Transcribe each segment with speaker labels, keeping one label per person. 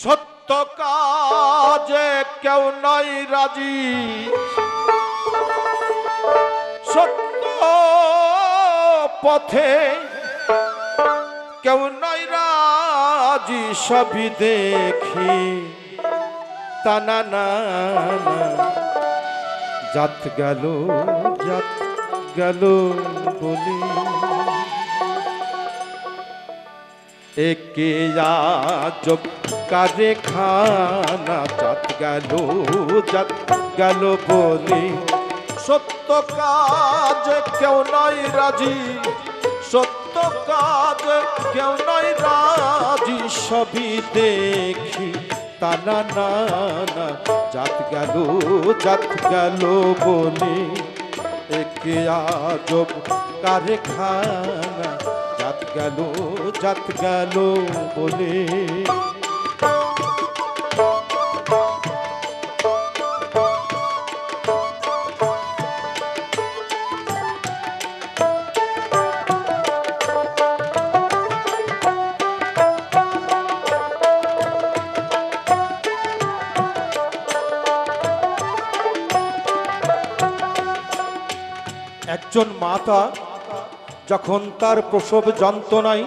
Speaker 1: সত্য কাজে কেউ নাই রাজি, সত্য পথে কেউ নাই রাজি, সবই দেখি তানা না জাত গেল বলি। একে আজব কারখানা জাত গেল বলি। সত্য কাজে কেউ নাই রাজি, সত্য কাজে কেউ নাই রাজি, সবই দেখি তানা না জাত গেল বলি। একে আজব কারখানা জাত গেল বলে। একজন মাতা যখন তার প্রসব যন্ত্রণায়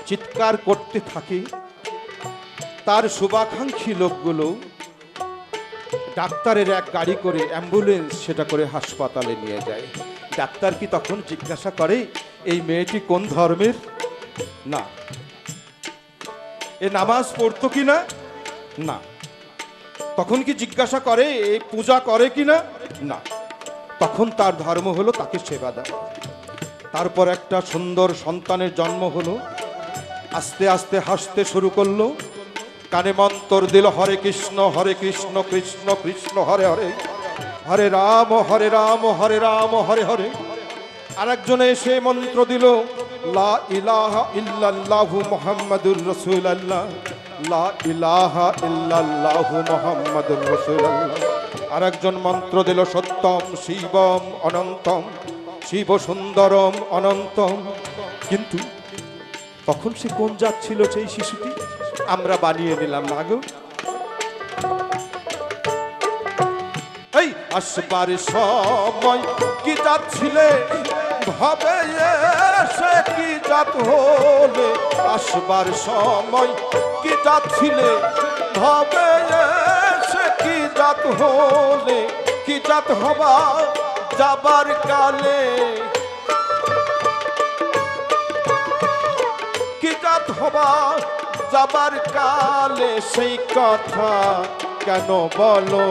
Speaker 1: চিৎকার করতে থাকে, তার শুভাকাঙ্ক্ষী লোকগুলো ডাক্তারের এক গাড়ি করে অ্যাম্বুলেন্স সেটা করে হাসপাতালে নিয়ে যায়। ডাক্তার কি তখন জিজ্ঞাসা করে এই মেয়েটি কোন ধর্মের? না। এ নামাজ পড়তো কি না? না। তখন কি জিজ্ঞাসা করে এই পূজা করে কি না? না। তখন তার ধর্ম হলো তাকে সেবা দেওয়া। তারপর একটা সুন্দর সন্তানের জন্ম হলো, আস্তে আস্তে হাসতে শুরু করলো, কানে মন্তর দিল হরে কৃষ্ণ কৃষ্ণ কৃষ্ণ হরে হরে, হরে রাম হরে রাম হরে হরে। আরেকজনে এসে মন্ত্র দিল লা ইলাহা ইল্লাল্লাহু মুহাম্মাদুর রাসূলুল্লাহ, লা ইলাহা ইল্লাল্লাহু মুহাম্মাদুর রাসূলুল্লাহ। আরেকজন মন্ত্র দিল সত্যম শিবম অনন্তম, শিব সুন্দরম অনন্তম। কিন্তু তখন সে কোন জাত ছিল সেই শিশুটি? আমরা বানিয়ে নিলাম না গো। এই আসবার সময় কি জাত ছিলে ভাবে এসে কি জাত হলে, আসবার সময় কি জাত ছিলে ভাবে এসে কি জাত হলে, কি জাত হবা যাবার কালে, কি জাত হবা যাবার কালে, সেই কথা কেন বলো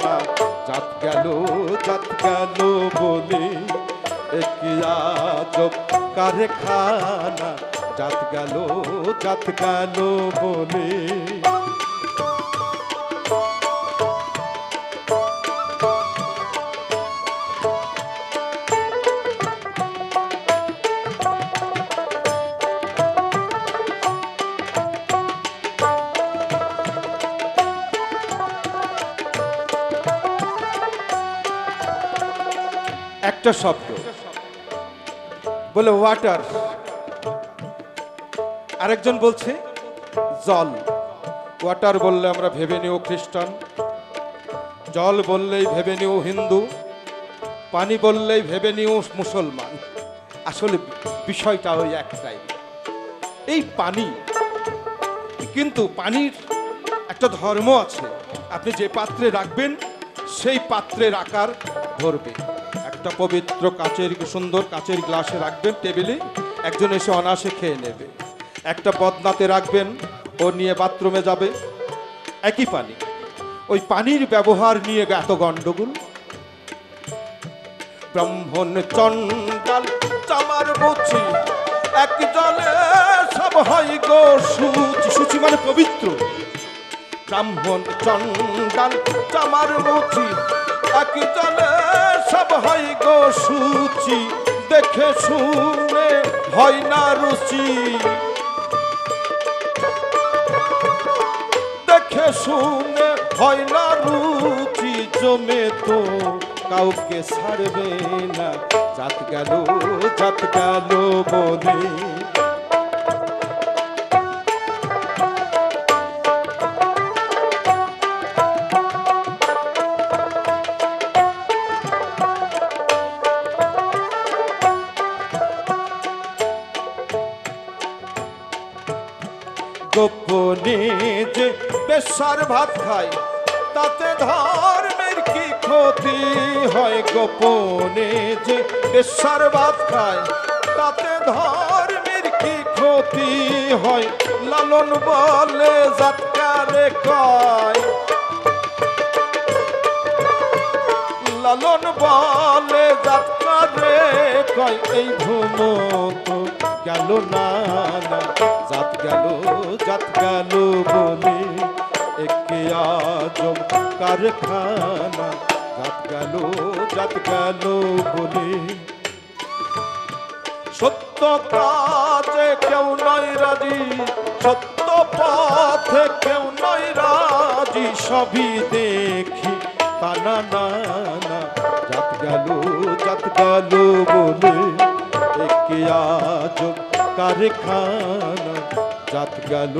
Speaker 1: না? জাত গেল বলে। একে আজব কারখানা জাত গেল বলে। একটা শব্দ বলে ওয়াটার, আরেকজন বলছে জল। ওয়াটার বললে আমরা ভেবে নিও খ্রিস্টান, জল বললেই ভেবে নিও হিন্দু, পানি বললেই ভেবে নিও মুসলমান। আসলে বিষয়টা ওই একটাই, এই পানি। কিন্তু পানির একটা ধর্ম আছে, আপনি যে পাত্রে রাখবেন সেই পাত্রের আকার ধরবে। একটা পবিত্র কাচের সুন্দর কাচের গ্লাসে রাখবেন টেবিলে, একজন এসে অনায়াসে খেয়ে নেবে। একটা বদনাতে রাখবেন, ও নিয়ে বাথরুমে যাবে, একই পানি। ওই পানির ব্যবহার নিয়ে এত গন্ডগোল। ব্রাহ্মণ চণ্ডাল চামার বুচি এক জলে সব হয় গো শুচি। শুচি মানে পবিত্র। ব্রাহ্মণ চণ্ডাল চামার বুচি এক জলে সব হয় গো শুচি, দেখে শুনে হয় না রুচি, দেখে শুনে হয় না রুচি, জমে তো কাউকে ছাড়বে না, জাত গেল বলে। গোপনে যে বেশ্যার ভাত খায় তাতে ধর্মের কি ক্ষতি হয়? গোপনে যে বেশ্যার ভাত খায় তাতে ধর্মের কি ক্ষতি হয়? লালন বলে জাতকারে কয়, লালন বলে জাতকারে কয়, এই ধুম তো গেল না না, জাত গেল বলে একে আজব কারখানা, জাত গেল বলে। সত্য কাজে কেউ নয় রাজি, সত্য পথে কেউ নয় রাজি, সবই দেখি তানা না না, জাত গেল বলে একে আজব কারখানা, জাত গেল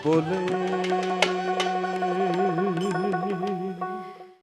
Speaker 1: বলে।